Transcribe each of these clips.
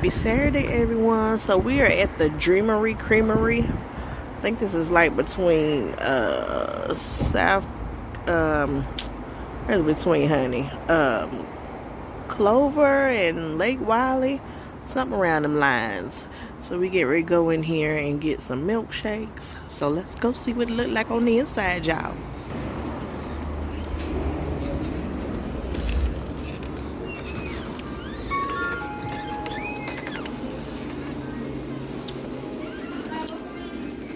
Happy Saturday, everyone. So we are at the Dreamery Creamery. I think this is like between South where's between honey? Clover and Lake Wiley, something around them lines. So we get ready to go in here and get some milkshakes. So let's go see what it look like on the inside, y'all.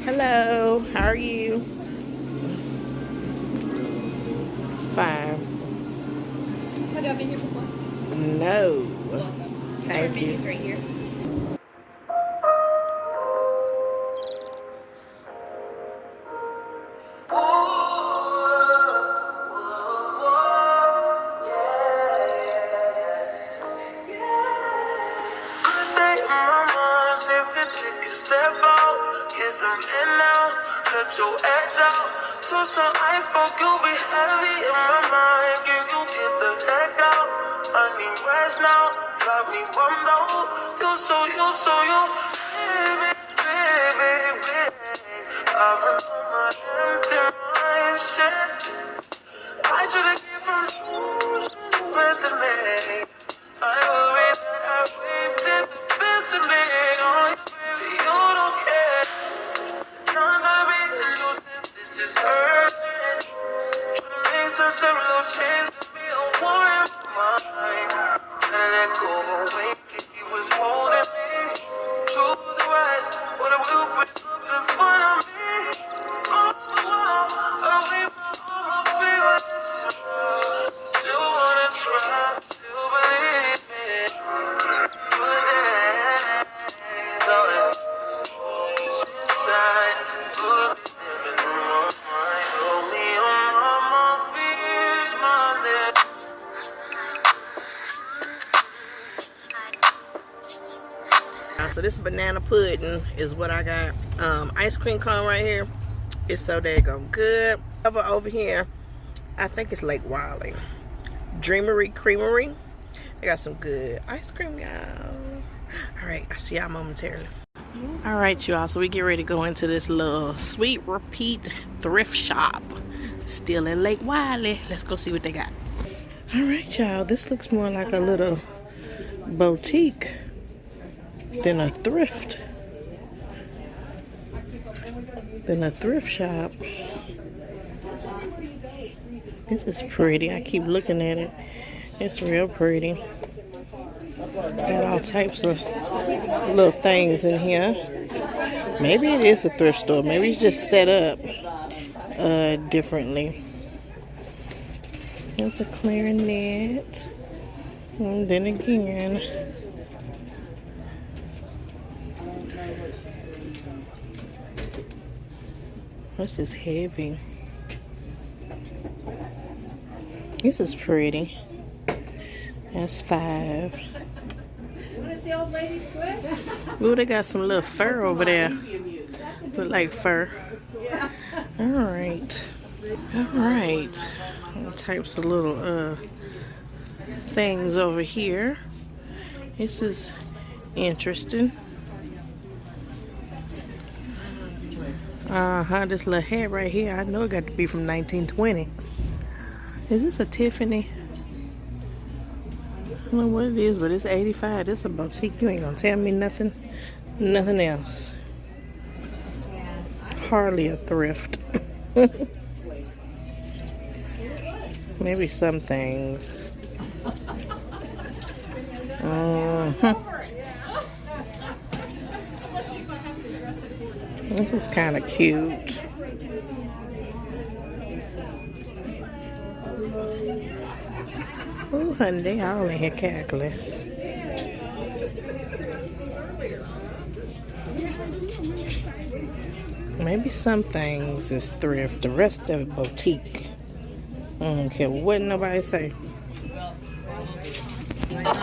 Hello, how are you? Fine. Have y'all been here before? No. Welcome. These are our Thank you. menus right here. Your edge out to some iceberg, you'll be heavy in my mind. Can you get the heck out? I need rest now. Got me bummed out. You baby, baby. I've been on my empty mind, shit. I should've given from the best of me. I worry that I wasted the best of me. Oh, baby, you don't care. This is hurting. Trying to make sense of those chains that be a war in my mind. Gotta let go away. He was holding me to the right, but it will break up in front of me. All the while, I weep all my feelings. Still wanna try, still believe me. Good days, always inside. Good. So this banana pudding is what I got. Ice cream cone right here. It's so daggone good. Over here, I think it's Lake Wiley. Dreamery Creamery. They got some good ice cream, y'all. Alright, I'll see y'all momentarily. Alright, y'all. So we get ready to go into this little sweet repeat thrift shop. Still in Lake Wiley. Let's go see what they got. Alright, y'all. This looks more like a little boutique than a thrift shop. This is pretty. I keep looking at it. It's real pretty. Got all types of little things in here. Maybe it is a thrift store. Maybe it's just set up differently. There's a clarinet. And then again, this is heavy. This is pretty. That's $5. Ooh, they got some little fur over there. Look like fur. Alright. Alright. All types of little things over here. This is interesting. This little hat right here, I know it got to be from 1920. Is this a Tiffany? I don't know what it is, but it's $85. This is a boutique. You ain't gonna tell me nothing else. Hardly a thrift. Maybe some things. This is kind of cute. Oh, honey, they all in here cackling. Maybe some things is thrift, the rest of it boutique. I don't care what nobody say. Never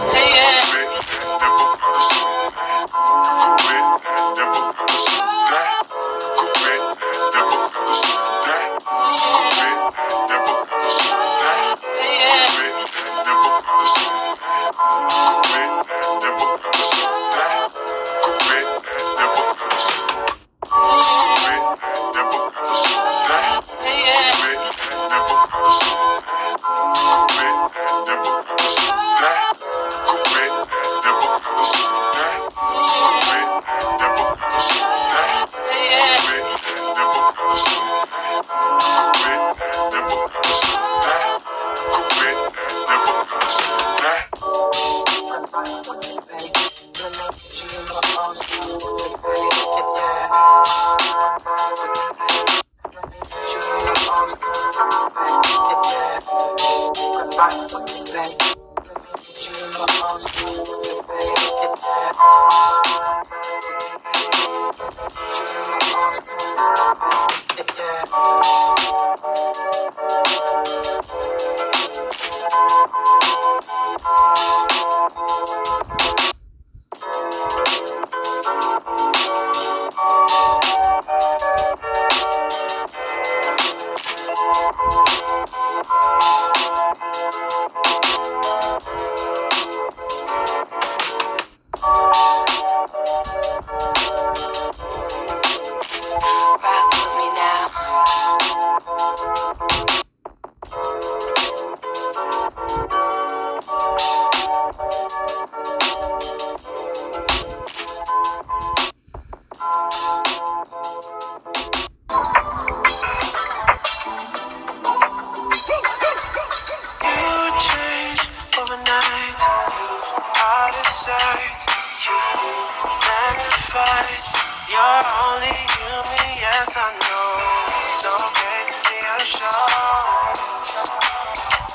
fight. You're only human, yes I know. It's okay to be unsure.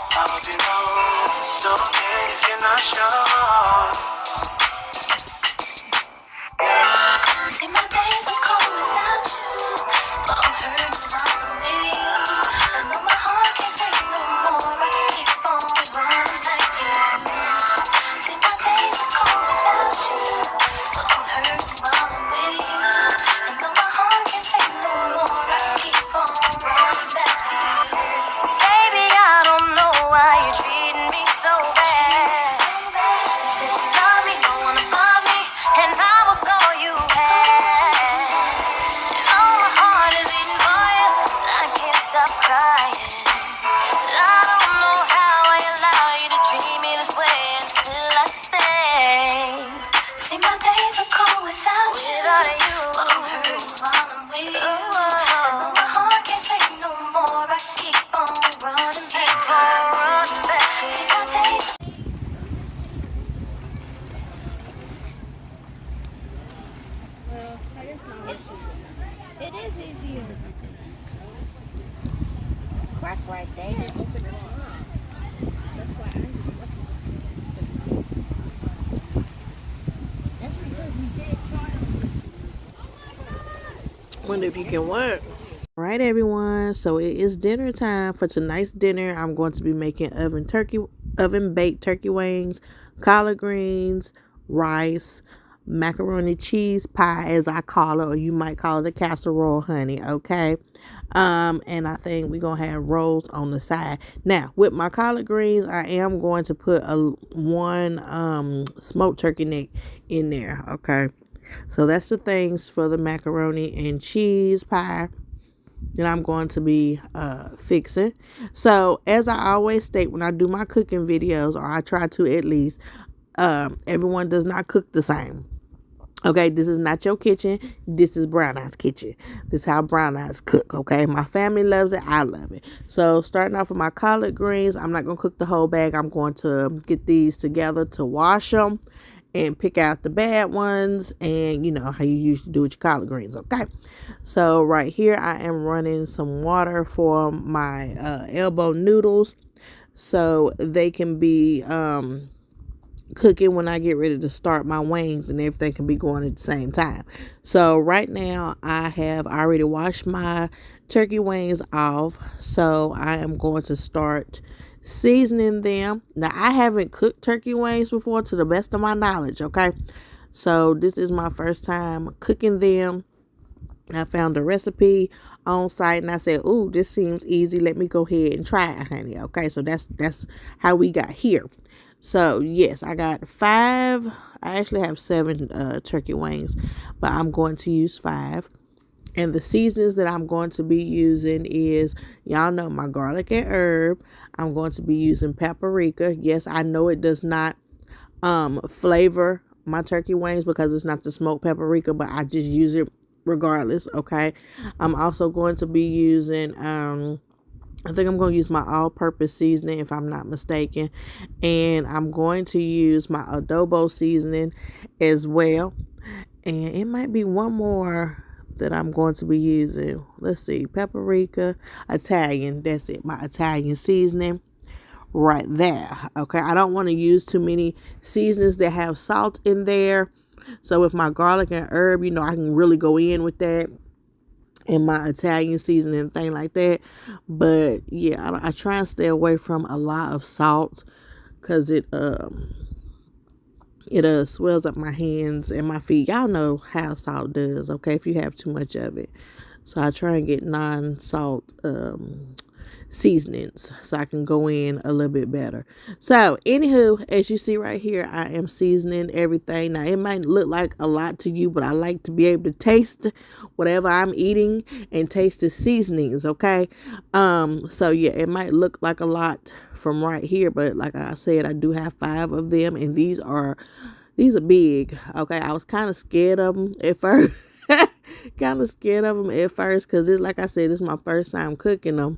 I hope you know it's okay if you're not sure. See, my days are cold without you, but I'm hurting while I'm with you. And though my heart can't take no more, I keep on running back to you. See, my days are cold without you, but I'm hurting while I'm with you. And though my heart can't take no more, I keep on running back to you. Baby, I don't know why you're treating me so bad. You said you love me, don't wanna love me, and I was all you had. And all my heart is beating for you, I can't stop crying. I don't know how I allow you to treat me this way, and still I stay. See, my days are cold without you, but I'm hurting while I'm with you. And though my heart can't take no more, I keep on running back to you. See, my days. Well, I guess my horse just. It is easier. Crack right there. Open the top. That's why I'm just looking. That's because we did try. Wonder if you can work. All right, everyone. So it is dinner time. For tonight's dinner, I'm going to be making oven baked turkey wings, collard greens, rice, macaroni cheese pie, as I call it, or you might call it a casserole, honey. Okay. And I think we're gonna have rolls on the side. Now, with my collard greens, I am going to put one smoked turkey neck in there. Okay. So that's the things for the macaroni and cheese pie that I'm going to be fixing. So as I always state when I do my cooking videos, or I try to at least, everyone does not cook the same. Okay, this is not your kitchen. This is Brown Eyes kitchen. This is how Brown Eyes cook. Okay, my family loves it. I love it. So starting off with my collard greens, I'm not gonna cook the whole bag. I'm going to get these together to wash them and pick out the bad ones, and you know how you usually do with your collard greens. Okay, so right here I am running some water for my elbow noodles, so they can be cooking when I get ready to start my wings, and everything can be going at the same time. So right now I have already washed my turkey wings off, so I am going to start seasoning them. Now, I haven't cooked turkey wings before, to the best of my knowledge. Okay, so this is my first time cooking them. I found a recipe on site, and I said, "Ooh, this seems easy. Let me go ahead and try it, honey." Okay, so that's how we got here. So yes, I got 5. I actually have 7 turkey wings, but I'm going to use 5. And the seasonings that I'm going to be using is, y'all know, my garlic and herb. I'm going to be using paprika. Yes, I know it does not flavor my turkey wings because it's not the smoked paprika, but I just use it regardless. Okay, I'm also going to be using I think I'm going to use my all-purpose seasoning, if I'm not mistaken, and I'm going to use my adobo seasoning as well, and it might be one more that I'm going to be using. Let's see, paprika, Italian, that's it, my Italian seasoning right there. Okay, I don't want to use too many seasonings that have salt in there, so with my garlic and herb, you know, I can really go in with that and my Italian seasoning and thing like that. But yeah, I try and stay away from a lot of salt because it swells up my hands and my feet. Y'all know how salt does, okay, if you have too much of it. So I try and get non-salt seasonings so I can go in a little bit better. So anywho, as you see right here, I am seasoning everything. Now it might look like a lot to you, but I like to be able to taste whatever I'm eating and taste the seasonings. Okay, so yeah, it might look like a lot from right here, but like I said, I do have 5 of them, and these are big. Okay, I was kind of scared of them at first. Because it's, like I said, this is my first time cooking them.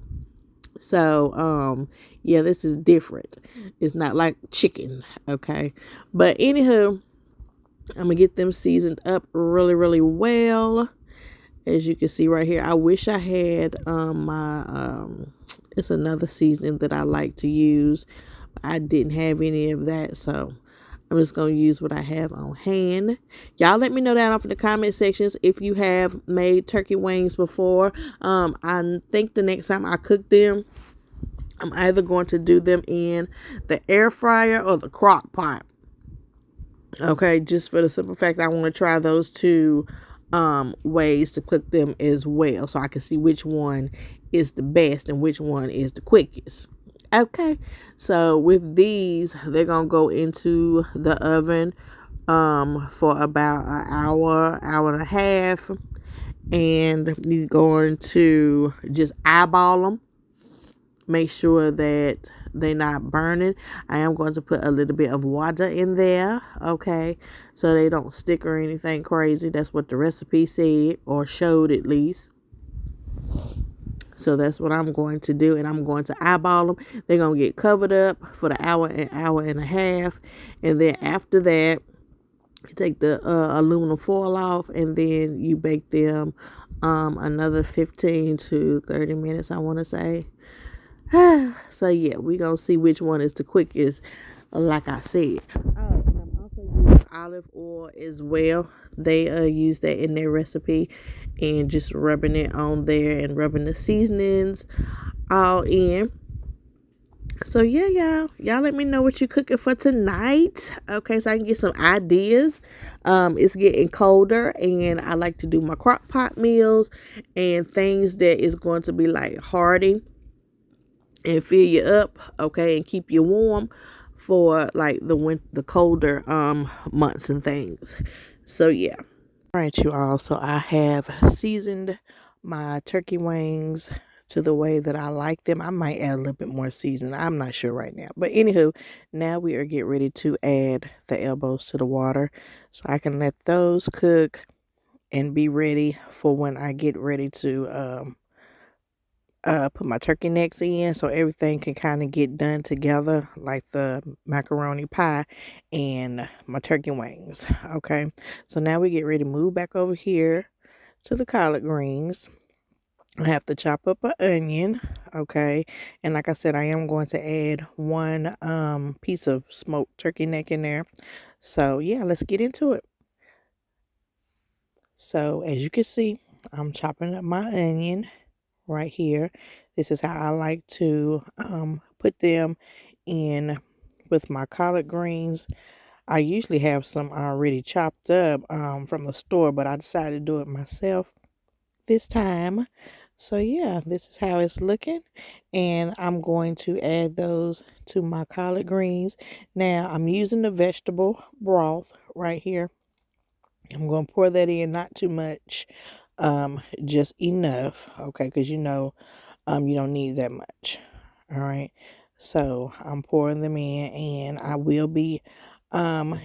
So, yeah, this is different. It's not like chicken, okay? But anywho, I'm gonna get them seasoned up really, really well. As you can see right here, I wish I had it's another seasoning that I like to use. I didn't have any of that, so I'm just gonna use what I have on hand. Y'all let me know down off in the comment sections if you have made turkey wings before. I think the next time I cook them, I'm either going to do them in the air fryer or the crock pot. Okay, just for the simple fact I want to try those two ways to cook them as well, so I can see which one is the best and which one is the quickest. Okay, so with these, they're gonna go into the oven for about an hour, hour and a half, and you're going to just eyeball them. Make sure that they're not burning. I am going to put a little bit of water in there, okay, so they don't stick or anything crazy. That's what the recipe said, or showed at least. So that's what I'm going to do, and I'm going to eyeball them. They're going to get covered up for the hour and a half, and then after that, you take the aluminum foil off, and then you bake them another 15 to 30 minutes, I want to say. So yeah, we gonna see which one is the quickest, like I said. Oh, and I'm also using olive oil as well. They use that in their recipe, and just rubbing it on there and rubbing the seasonings all in. So yeah, y'all let me know what you cooking for tonight, okay, so I can get some ideas. It's getting colder, and I like to do my crock pot meals and things that is going to be like hearty and fill you up, okay, and keep you warm for like the colder months and things. So yeah. All right, you all, so I have seasoned my turkey wings to the way that I like them. I might add a little bit more seasoning, I'm not sure right now, but anywho, now we are getting ready to add the elbows to the water, so I can let those cook and be ready for when I get ready to put my turkey necks in, so everything can kind of get done together, like the macaroni pie and my turkey wings. Okay, so now we get ready to move back over here to the collard greens. I have to chop up an onion, okay, and like I said, I am going to add one piece of smoked turkey neck in there. So yeah, let's get into it. So as you can see, I'm chopping up my onion right here. This is how I like to put them in with my collard greens. I usually have some already chopped up from the store, but I decided to do it myself this time. So yeah, this is how it's looking, and I'm going to add those to my collard greens. Now I'm using the vegetable broth right here. I'm going to pour that in, not too much, just enough, okay, because you know you don't need that much. All right, so I'm pouring them in, and I will be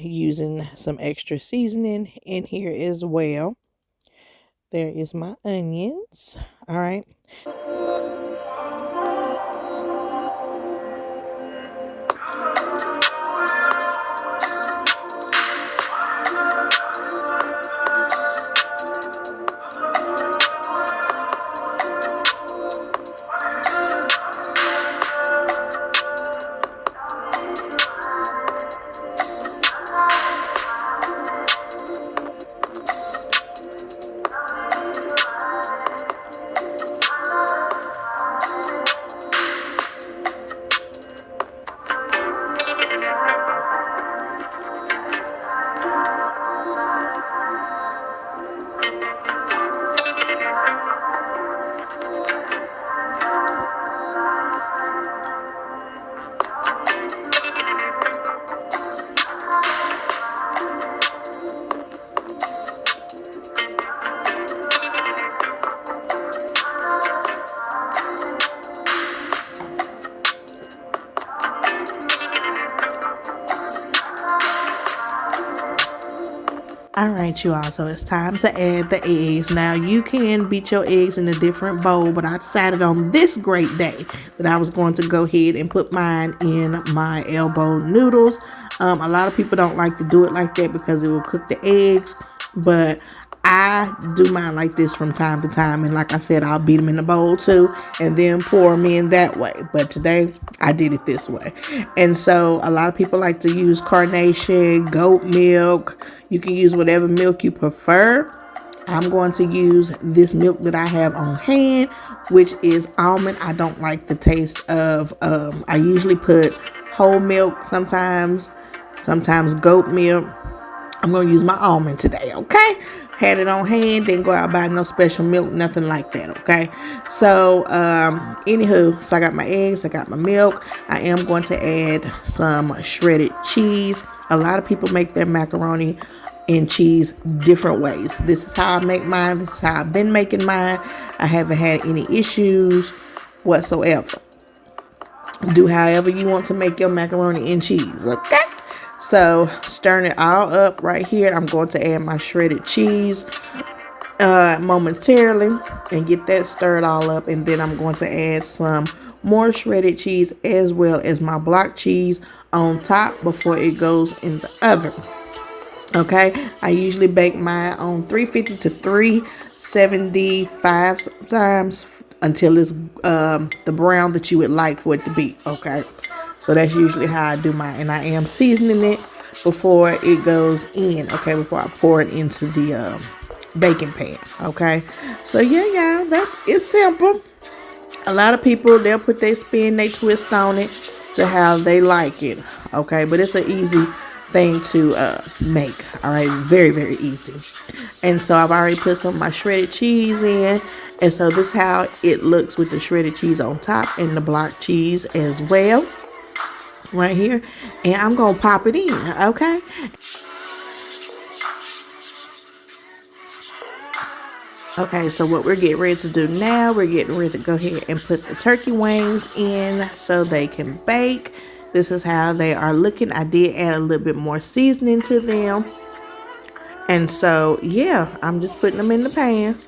using some extra seasoning in here as well. There is my onions. All right. All right, you all, so it's time to add the eggs. Now, you can beat your eggs in a different bowl, but I decided on this great day that I was going to go ahead and put mine in my elbow noodles. A lot of people don't like to do it like that because it will cook the eggs, but I do mine like this from time to time, and like I said, I'll beat them in the bowl too and then pour them in that way, but today I did it this way. And so a lot of people like to use carnation, goat milk. You can use whatever milk you prefer. I'm going to use this milk that I have on hand, which is almond. I don't like the taste of I usually put whole milk, sometimes goat milk. I'm going to use my almond today, okay? Had it on hand, didn't go out buy no special milk, nothing like that, okay? So, anywho, so I got my eggs, I got my milk. I am going to add some shredded cheese. A lot of people make their macaroni and cheese different ways. This is how I make mine. This is how I've been making mine. I haven't had any issues whatsoever. Do however you want to make your macaroni and cheese, okay? So, stirring it all up right here. I'm going to add my shredded cheese momentarily and get that stirred all up. And then I'm going to add some more shredded cheese as well as my block cheese on top before it goes in the oven. Okay, I usually bake mine on 350 to 375 sometimes until it's the brown that you would like for it to be. Okay, so that's usually how I do mine, and I am seasoning it before it goes in. Okay, before I pour it into the baking pan. Okay, so yeah, it's simple. A lot of people, they'll put their spin, they twist on it to how they like it. Okay, but it's an easy thing to make. All right, very, very easy. And so I've already put some of my shredded cheese in, and so this is how it looks with the shredded cheese on top and the block cheese as well right here. And I'm gonna pop it in. Okay, okay, so what we're getting ready to do now, we're getting ready to go ahead and put the turkey wings in so they can bake. This is how they are looking. I did add a little bit more seasoning to them. And so, yeah, I'm just putting them in the pan.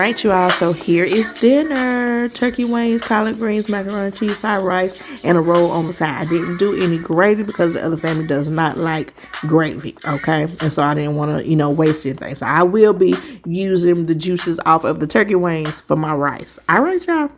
Right, you all, so here is dinner. Turkey wings, collard greens, macaroni and cheese, fried rice, and a roll on the side. I didn't do any gravy because the other family does not like gravy, okay? And so I didn't want to, waste anything. So I will be using the juices off of the turkey wings for my rice. All right, y'all.